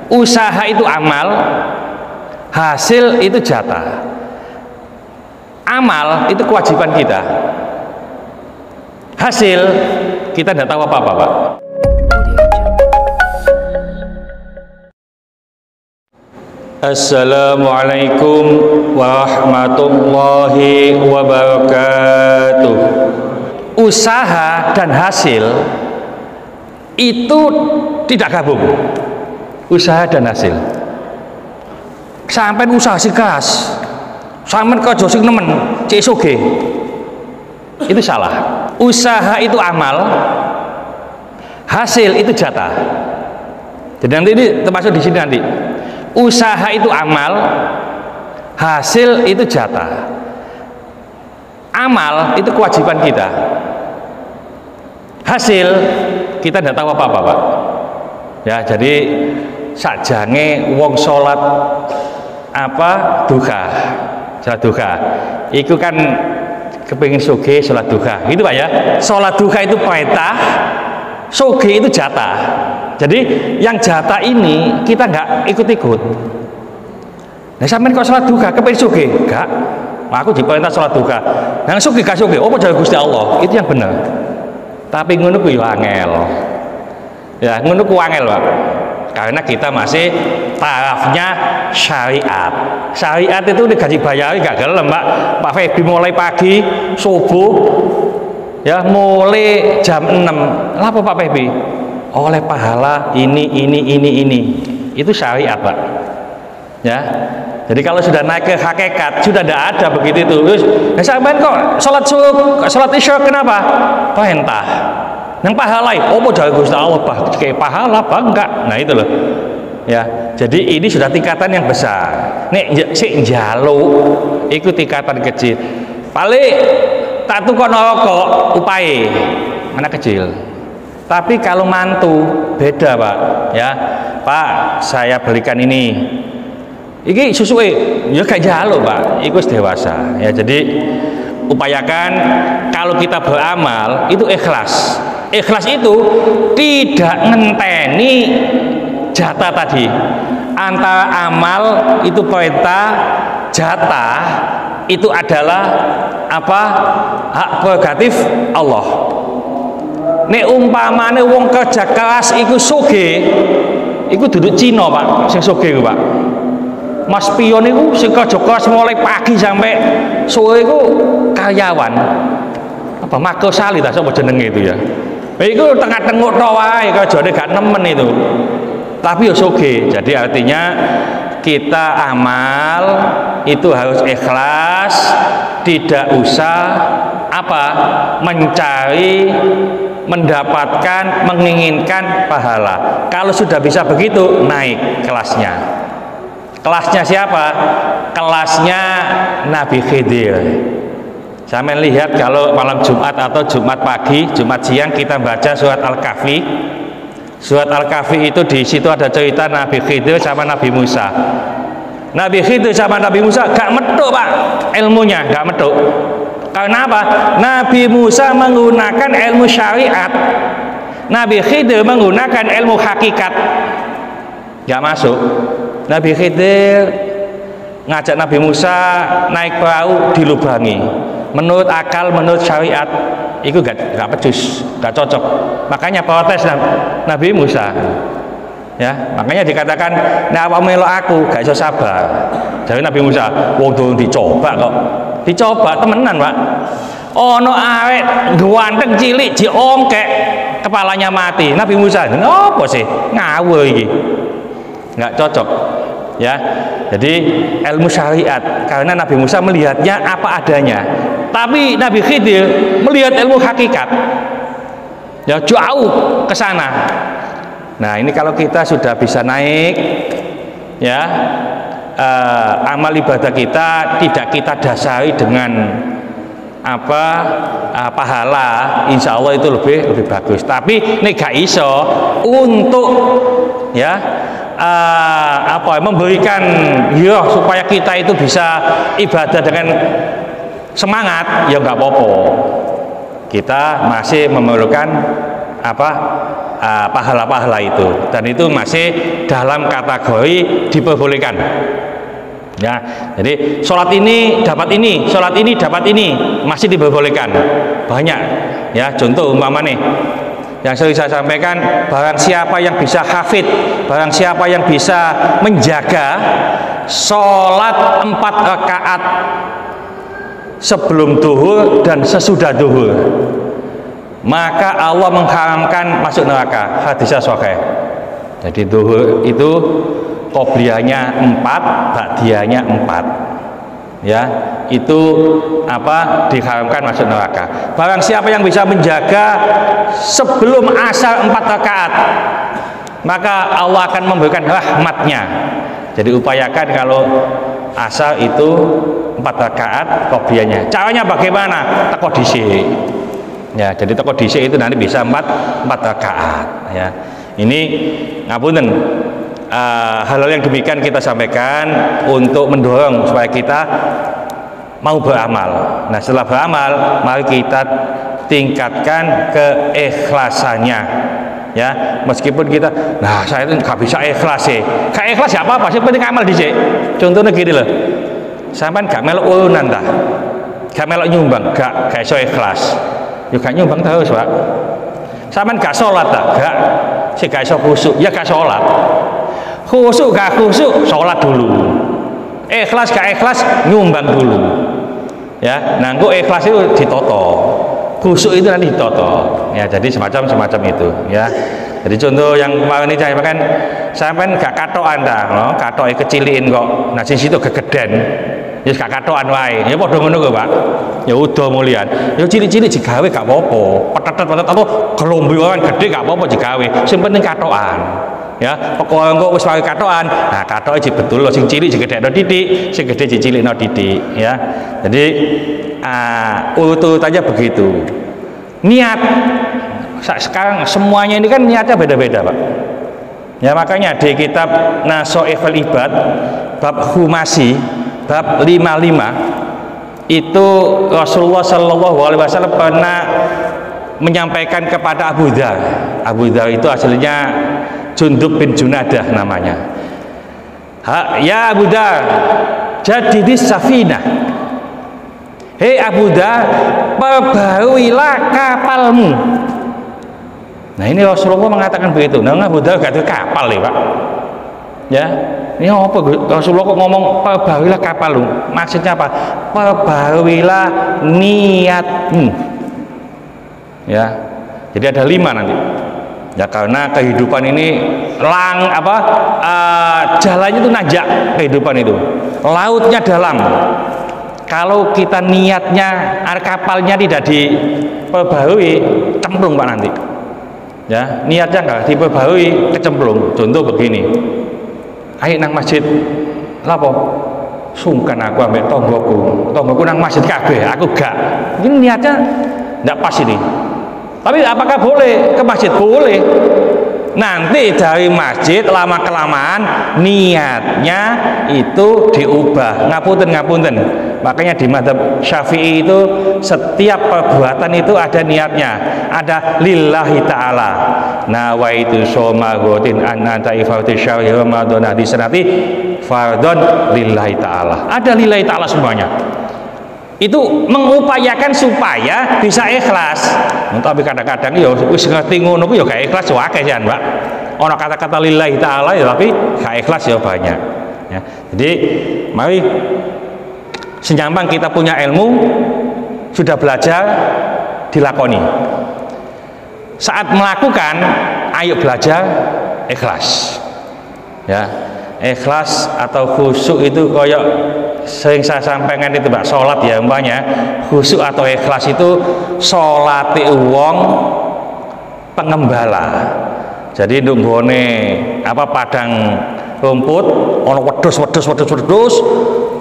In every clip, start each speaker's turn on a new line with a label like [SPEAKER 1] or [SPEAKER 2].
[SPEAKER 1] Usaha itu amal, hasil itu jatah. Amal itu kewajiban kita, hasil kita tidak tahu apa-apa, Pak. Assalamualaikum warahmatullahi wabarakatuh. Usaha dan hasil itu tidak gabung. Usaha dan hasil. Sampai usaha sing keras, sampai kerja sing nemen, cek soge. Itu salah. Usaha itu amal, hasil itu jatah. Jadi nanti ini termasuk di sini nanti. Usaha itu amal, hasil itu jatah. Amal itu kewajiban kita, hasil kita tidak tahu apa-apa, Pak. Ya, jadi sajange wong salat duha, salat duha. Itu kan kepingin sugih salat duha, gitu Pak ya. Salat duha itu perintah, sugih itu jatah. Jadi yang jatah ini kita nggak ikut-ikut. Nah, sampean kok salat duha kepingin sugih? Enggak. Aku diperintah salat duha. Nang sugih gak sugih, apa jaga Gusti Allah? Itu yang benar. Tapi ngono ku yo angel. Ya, ngono ku angel, Pak. Karena kita masih tarafnya syariat. Syariat itu digaji bayari gak gelem, Pak. Pak Febi mulai pagi subuh ya, mulai jam 6. Apa Pak Febi? Oleh pahala ini. Itu syariat, Pak. Ya. Jadi kalau sudah naik ke hakikat, sudah tidak ada begitu itu. Terus, sampean kok salat isya kenapa? Perintah. Yang pahala, oh jaga Gusti Allah, kayak pahala apa enggak? Nah itu loh. Ya, jadi ini sudah tingkatan yang besar. Nek sik njaluk iku tingkatan kecil. Paling tak tukon rokok upae anak kecil. Tapi kalau mantu beda, Pak. Ya, Pak, saya belikan ini. Iki susuke ya gak njaluk, Pak. Iku wis dewasa. Ya, jadi upayakan kalau kita beramal itu ikhlas. Ikhlas itu tidak ngenteni jatah tadi. Antara amal itu perintah, jatah itu adalah hak prerogatif Allah. Nek umpamane wong kerja keras iku sugih, iku duduk Cina, Pak, sing sugih iku, Pak. Mas pion itu sing kerja keras mulai pagi sampai sore itu karyawan apa Makosali tak sapa jenenge itu ya. Iku tengah-tengok tok wae kerjane gak nemen itu. Tapi yo sugih. Jadi artinya kita amal itu harus ikhlas, tidak usah mencari, mendapatkan, menginginkan pahala. Kalau sudah bisa begitu, naik kelasnya. Kelasnya siapa? Kelasnya Nabi Khidir. Saya lihat kalau malam Jumat atau Jumat pagi, Jumat siang kita baca surat Al-Kahfi. Surat Al-Kahfi itu di situ ada cerita Nabi Khidir sama Nabi Musa. Nabi Khidir sama Nabi Musa gak meduk, Pak, ilmunya gak meduk. Karena apa? Nabi Musa menggunakan ilmu syariat, Nabi Khidir menggunakan ilmu hakikat. Gak masuk. Nabi Khidir ngajak Nabi Musa naik perahu dilubangi. Menurut akal, menurut syariat, itu gak pecus, gak cocok. Makanya protes Nabi Musa. Ya, makanya dikatakan, "Nek awak melok aku, gak iso sabar." Jadi Nabi Musa, "Wong durung dicoba kok." Dicoba temenan, Pak. Ono arek ganteng cilik diongkek, kepalanya mati. Nabi Musa, "Ngopo sih? Ngawur iki." Nggak cocok. Ya, jadi ilmu syariat, karena Nabi Musa melihatnya apa adanya, tapi Nabi Khidir melihat ilmu hakikat, ya jauh ke sana. Nah, ini kalau kita sudah bisa naik, ya, amal ibadah kita tidak kita dasari dengan pahala, insya Allah itu lebih bagus. Tapi ini gak iso untuk ya memberikan supaya kita itu bisa ibadah dengan semangat, ya nggak apa-apa. Kita masih memerlukan pahala-pahala itu, dan itu masih dalam kategori diperbolehkan. Ya, jadi sholat ini dapat ini, sholat ini dapat ini, masih diperbolehkan. Banyak, ya. Contoh umpama nih, yang sering saya sampaikan, barang siapa yang bisa hafid, barang siapa yang bisa menjaga sholat 4 rakaat sebelum duhur dan sesudah duhur, maka Allah mengharamkan masuk neraka. Hadisnya sahih. Jadi duhur itu qobliyahnya 4, ba'diyahnya 4. Ya, itu diharamkan masuk neraka. Barang siapa yang bisa menjaga sebelum asar 4 rakaat, maka Allah akan memberikan rahmatnya. Jadi upayakan kalau asar itu 4 rakaat qobliyahnya. Caranya bagaimana? Teko dhisik. Ya, jadi teko dhisik itu nanti bisa 4 rakaat. Ya, ini ngapunten. Hal-hal yang demikian kita sampaikan untuk mendorong supaya kita mau beramal. Nah, setelah beramal, mari kita tingkatkan keikhlasannya. Ya, meskipun kita, nah saya itu nggak bisa ikhlas sih. Gak ikhlas ya apa-apa, sih penting amal dhisik. Contohnya gini loh, sampean gak melok urunan dah, gak melok nyumbang, gak iso ikhlas. Yo gak nyumbang terus, Pak. Sampean gak sholat tak, gak iso khusyuk, ya gak sholat. Khusyuk gak khusyuk, sholat dulu. Ikhlas gak ikhlas, nyumbang dulu. Ya, nah kok ikhlas itu ditoto, khusyuk itu nanti ditoto. Ya, jadi semacam itu. Ya, jadi contoh yang kemarin ini saya kan, sampean gak katokan dah, no? Katoke kecilin kok. Nah di situ gegeden, ya gak katokan wae. Ya padha ngono kok, Pak. Ya udah mulian. Ya cilik-cilik digawe gak apa-apa. Petet-petet atau gelombe kan gede gak apa-apa digawe. Sing penting katokan. Ya, pokoknya kok wis wae katokan. Nah, katoke dibetul sing cilik digedhekno titik, sing gede dicilikno titik, ya. Jadi urut-urutannya begitu. Niat sekarang semuanya ini kan niatnya beda-beda, Pak. Ya, makanya di kitab Nasoiful Ibad bab Humasi bab 55 itu Rasulullah Shallallahu Alaihi Wasallam pernah menyampaikan kepada Abu Dzar. Abu Dzar itu aslinya Jundub bin Junadah namanya. Ya Abu Dzar, jadidis safinah. Hei Abu Dzar, perbaruilah kapalmu. Nah, ini Rasulullah mengatakan begitu. Nah, Abu Dzar gak ada kapal ya, Pak. Ya, ini apa Rasulullah kok ngomong perbaruilah kapalmu? Maksudnya apa? Perbaruilah niatmu. Ya, jadi ada 5 nanti. Ya, karena kehidupan ini jalannya itu nanjak, kehidupan itu lautnya dalam. Kalau kita niatnya kapalnya tidak diperbarui, cemplung, Pak, nanti. Ya, niatnya enggak diperbarui, kecemplung. Contoh begini, ayo nang masjid lapo sungkan aku ambek tonggoku nang masjid kabeh, aku gak. Ini niatnya enggak pas ini. Tapi apakah boleh ke masjid? Boleh. Nanti dari masjid lama-kelamaan niatnya itu diubah. Ngapunten. Makanya di mazhab Syafi'i itu setiap perbuatan itu ada niatnya. Ada lillahi ta'ala. Nawaitu shoma ghatin an antai fardhi syahri Ramadan di sanati fardhon lillahi ta'ala. Ada lillahi ta'ala semuanya. Itu mengupayakan supaya bisa ikhlas. Tapi kadang-kadang ya wis ngerti ngono ku ya gak ikhlas wae kan, Pak. Ana kata-kata lillahi ta'ala ya tapi gak ikhlas ya banyak. Ya. Jadi mari senyampang kita punya ilmu, sudah belajar, dilakoni. Saat melakukan, ayo belajar ikhlas. Ya. Ikhlas atau khusyuk itu koyok sering saya sampaikan itu, Mbak, sholat ya umpamanya khusyuk atau ikhlas itu sholati wong pengembala. Jadi nunggone padang rumput ono wedhus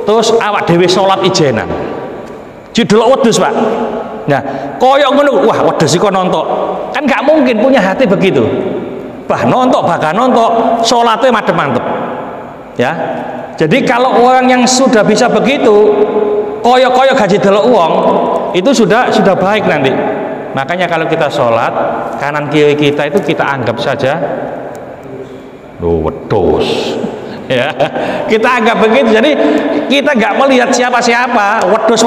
[SPEAKER 1] terus awak dhewe sholat ijenan. Didelok wedhus, Pak. Nah, koyok ngono, wah wedhus iku nontok. Kan nggak mungkin punya hati begitu. Bahkan nontok sholatnya mantep-mantep. Ya, jadi kalau orang yang sudah bisa begitu, koyok-koyok gaji delok uang, itu sudah baik nanti. Makanya kalau kita sholat, kanan kiri kita itu kita anggap saja wedhus. Ya, kita anggap begitu. Jadi kita nggak melihat siapa-siapa, wedhus,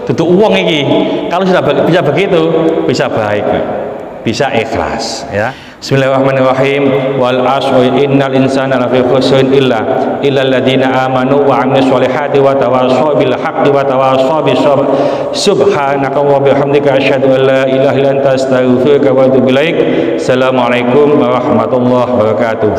[SPEAKER 1] duduk uang ini. Kalau sudah bisa begitu, bisa baik, bisa ikhlas. Ya. Bismillahirrahmanirrahim. Wal asri innal insana lafi khusrin illa alladziina aamanu wa 'amilus sholihati wa tawashaw bil haqqi wa tawashaw bis sabr. Subhanaka wa bihamdika asyhadu an la ilaha illa anta astaghfiruka wa atubu ilaik. Assalamualaikum warahmatullahi wabarakatuh.